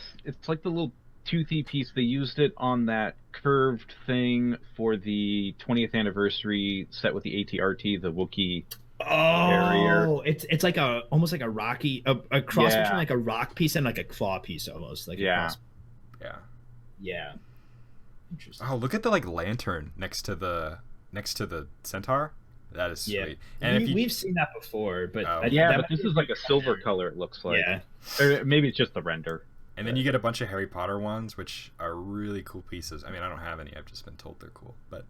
like the little toothy piece. They used it on that curved thing for the 20th anniversary set with the ATRT, the Wookiee. Oh, it's like almost like a rocky a cross between like a rock piece and like a claw piece almost like yeah. Interesting. Oh, look at the like lantern next to the centaur. That is sweet. Yeah. And we've seen that before, but but this is like a silver color. It looks like. Yeah. Or maybe it's just the render. And then you get a bunch of Harry Potter ones, which are really cool pieces. I mean, I don't have any. I've just been told they're cool, but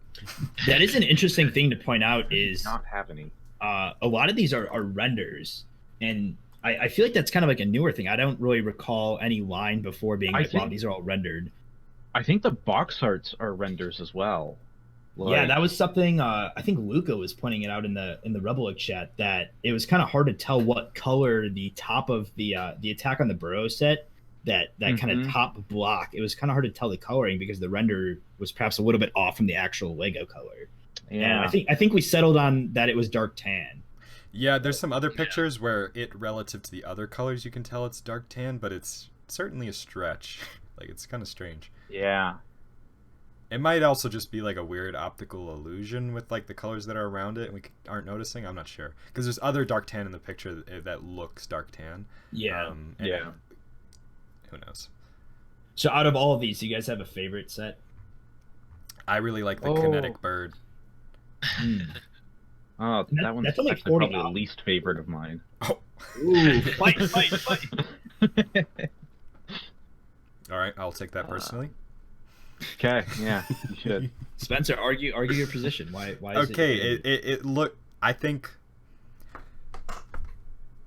that is an interesting thing to point out. Is not have any. A lot of these are renders, and I feel like that's kind of like a newer thing. I don't really recall any line before being like, wow, these are all rendered. I think the box arts are renders as well. Yeah, that was something I think Luca was pointing it out in the RebelLUG chat, that it was kind of hard to tell what color the top of the Attack on the Burrow set, that kind of top block, it was kind of hard to tell the coloring because the render was perhaps a little bit off from the actual Lego color. Yeah, and I think we settled on that it was dark tan. Yeah, there's some other pictures where it relative to the other colors you can tell it's dark tan, but it's certainly a stretch. Like it's kind of strange. Yeah. It might also just be like a weird optical illusion with like the colors that are around it and we aren't noticing. I'm not sure because there's other dark tan in the picture that looks dark tan. Yeah. Who knows? So out of all of these, do you guys have a favorite set? I really like the kinetic bird. Oh, that one's actually probably the least favorite of mine. Oh. Ooh, fight. All right, I'll take that personally. Okay, yeah, you should. Spencer, argue your position. Why is okay, it look. I think.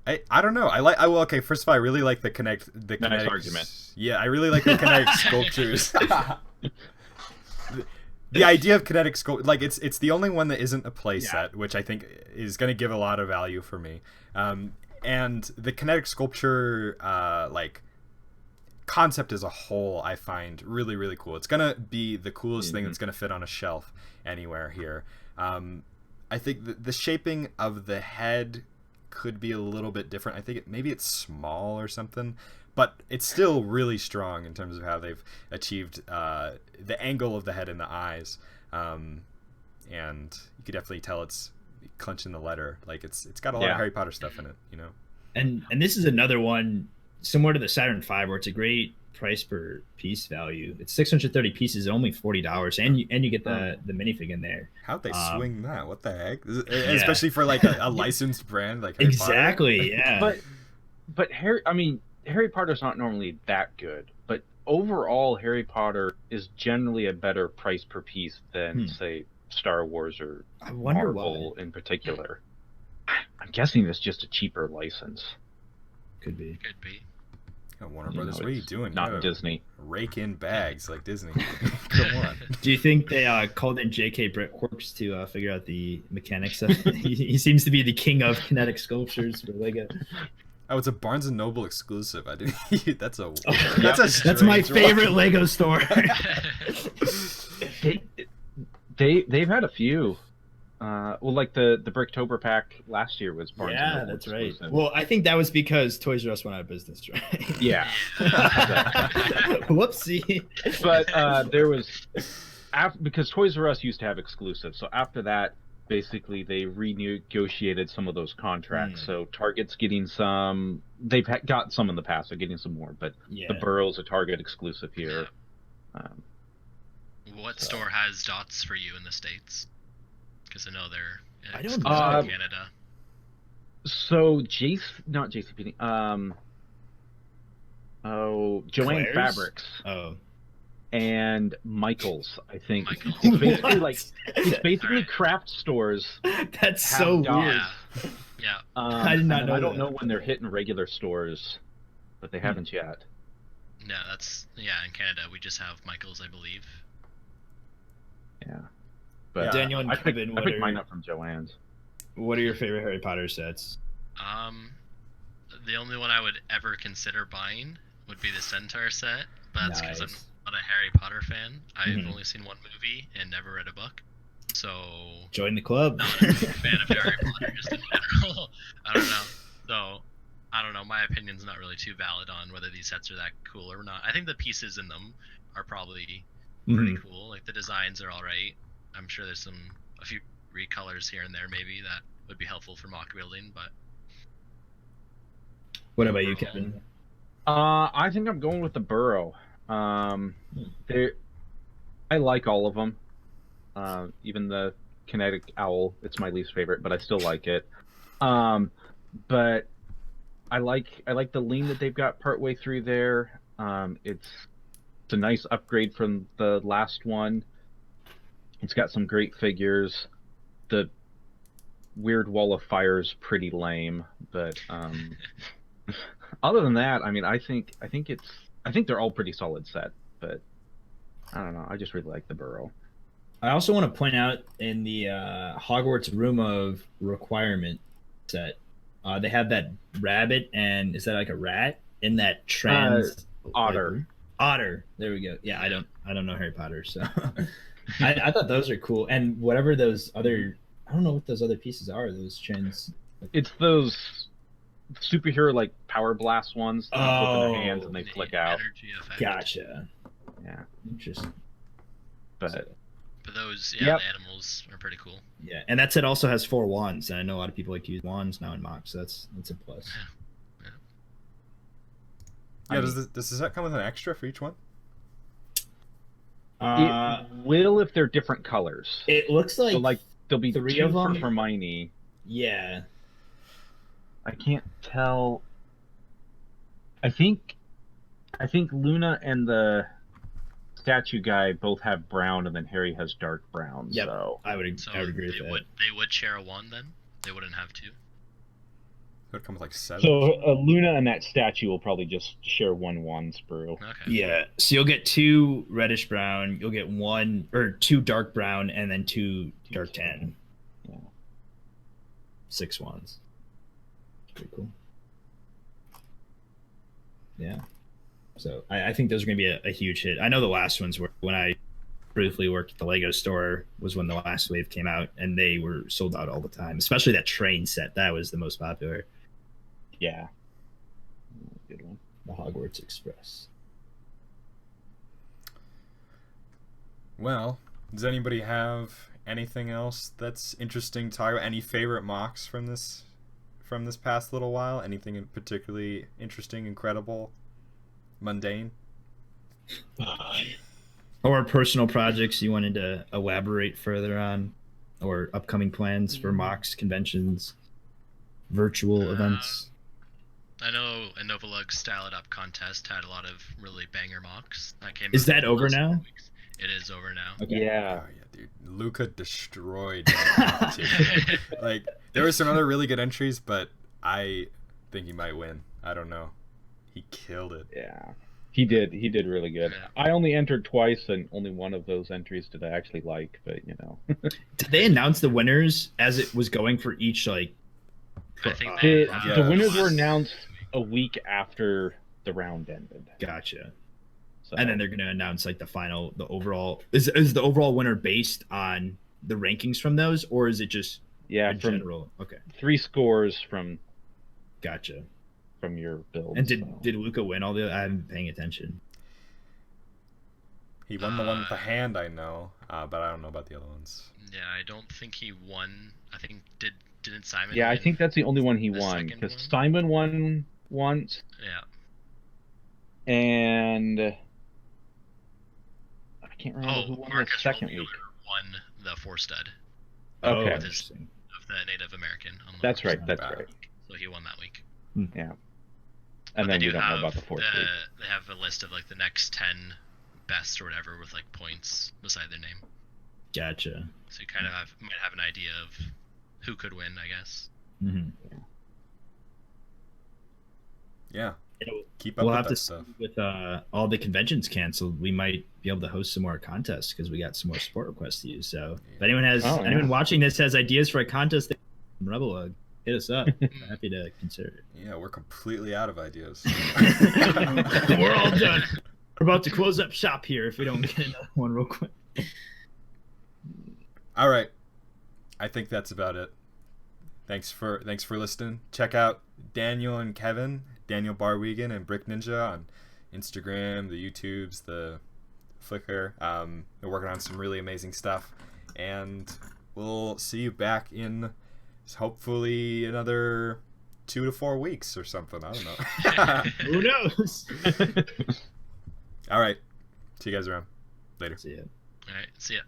I don't know. Okay, first of all, I really like the kinetic argument. Yeah, I really like the kinetic sculptures. The idea of kinetic sculpture, like it's the only one that isn't a play set, which I think is going to give a lot of value for me. And the kinetic sculpture, like concept as a whole, I find really, really cool. It's going to be the coolest thing that's going to fit on a shelf anywhere here. I think the shaping of the head could be a little bit different. I think maybe it's small or something. But it's still really strong in terms of how they've achieved the angle of the head and the eyes, and you could definitely tell it's clenching the letter. Like it's got a lot of Harry Potter stuff in it, you know. And this is another one similar to the Saturn V, where it's a great price per piece value. It's 630 pieces, only $40, and you get the minifig in there. How'd they swing that? What the heck? Especially for like a licensed brand like Harry exactly, Potter. Yeah. But Harry Potter's not normally that good, but overall Harry Potter is generally a better price per piece than say Star Wars or Marvel in particular. I'm guessing it's just a cheaper license. Could be. Oh, Warner Brothers, what are you doing? Not Disney. Rake in bags like Disney. Come on. Do you think they called in J.K. Brickworks to figure out the mechanics of it? He seems to be the king of kinetic sculptures for Lego. Oh, it's a Barnes and Noble exclusive. I do. That's that's my favorite Lego store. They've had a few. Well, like the Bricktober pack last year was Barnes and Noble that's exclusive. right. Well, I think that was because Toys R Us went out of business, right? Yeah. Whoopsie. But there was because Toys R Us used to have exclusives, so after that, basically they renegotiated some of those contracts. So Target's getting some. They've got some in the past. They're getting some more, but the Burrow's a Target exclusive here. What store has dots for you in the States? Because I know they're exclusive in Canada. So not JCPenney. Joanne Claire's? Fabrics Oh. and Michael's. I think Michael's. it's basically What? like it's basically Alright. craft stores. That's Have so dogs. weird. Yeah. Yeah. I did not and know I don't that. know when they're hitting regular stores, but they haven't yet. No, that's in Canada we just have Michael's, I believe. Yeah. But Yeah. Daniel and I picked, Kevin, I picked mine up from Joanne's. what are your favorite Harry Potter sets? The only one I would ever consider buying would be the Centaur set, but that's because I'm Nice. not a Harry Potter fan. I've Mhm. only seen one movie and never read a book, so Join the club. not a big fan of Harry Potter just in general. I don't know. So I don't know. My opinion's not really too valid on whether these sets are that cool or not. I think the pieces in them are probably pretty Mhm. cool. Like the designs are all right. I'm sure there's a few recolors here and there maybe that would be helpful for mock building, but What about you, Kevin? I think I'm going with the Burrow. They, I like all of them. Even the Kinetic Owl, it's my least favorite, but I still like it. But I like the lean that they've got partway through there. It's a nice upgrade from the last one. It's got some great figures. The weird wall of fire is pretty lame, but other than that, I mean, I think they're all pretty solid set, but I don't know. I just really like the Burrow. I also want to point out in the Hogwarts Room of Requirement set, they have that rabbit, and is that like a rat in that trans Otter. Otter. There we go. Yeah, I don't know Harry Potter, so I thought those are cool. And whatever those other, I don't know what those other pieces are. Those trans. It's those superhero like power blast ones that you flip in their hands and they the flick out. energy effect. Gotcha. Yeah, Interesting. but those, Yep. the animals are pretty cool. Yeah, and that set also has 4 wands, and I know a lot of people like to use wands now in mock, so that's a plus. Yeah, does the set come with an extra for each one? Uh, it will if they're different colors. it looks like, So like there'll be 3 two of for them? Hermione. Yeah. I can't tell. I think Luna and the statue guy both have brown, and then Harry has dark brown. Yep. So So I would agree with they that. would share a one then. They wouldn't have two. It would come with like 7. Luna and that statue will probably just share one sprue. Okay. Yeah, so you'll get 2 reddish brown, you'll get 1 or 2 dark brown, and then 2 dark tan. Yeah. 6 wands. Pretty cool. Yeah. So I think those are going to be a huge hit. I know the last ones were when I briefly worked at the Lego store was when the last wave came out, and they were sold out all the time. Especially that train set, that was the most popular. Yeah. Good one. The Hogwarts Express. Well, does anybody have anything else that's interesting to talk about? Any favorite mocks from this past little while? Anything particularly interesting, incredible, mundane? Or personal projects you wanted to elaborate further on, or upcoming plans for mocks, conventions, virtual events. I know a RebelLUG Style It Up contest had a lot of really banger mocks. That came. Is out that in the over last now? few weeks. It is over now. Okay. Yeah. Oh yeah, dude. Luca destroyed that competition. Like, there were some other really good entries, but I think he might win. I don't know. He killed it. Yeah. He did really good. Yeah. I only entered twice, and only one of those entries did I actually like, but you know. Did they announce the winners as it was going for each I think The, they, the Yeah. winners were announced a week after the round ended. Gotcha. So, And then they're going to announce like the overall. Is the overall winner based on the rankings from those, or is it just yeah, in from general? Okay, 3 scores from gotcha. your build. And so. did Luca win all the? I'm paying attention. He won the one with the hand, I know, but I don't know about the other ones. yeah, I don't think he won. I think didn't Simon? Yeah, I win? think that's the only one he the won, second because one? Simon won once, Yeah. and I can't remember who Oh, won Marcus the second Rolmuller week. won the 4 stud Oh, Okay. interesting. of the Native American. On the That's four right. stud. That's Wow. right. So he won that week. Yeah. And But then they we do don't know have about the fourth week. they have a list of like the next 10 best or whatever with like points beside their name. Gotcha. So you kind of might have an idea of who could win, I guess. Mm-hmm. Yeah. You know, Keep up we'll with have that to stuff. see with all the conventions canceled. We might be able to host some more contests because we got some more support requests to use. So if anyone watching this has ideas for a contest from RebelLUG, hit us up. We're happy to consider it. Yeah, we're completely out of ideas. We're all done. We're about to close up shop here if we don't get another one real quick. All right. I think that's about it. Thanks for listening. Check out Daniel and Kevin, Daniel Barwegan and Brick Ninja on Instagram, the YouTubes, the Flickr. They're working on some really amazing stuff. And we'll see you back in hopefully another 2 to 4 weeks or something. I don't know. Who knows? All right. See you guys around. Later. See ya. All right, see ya.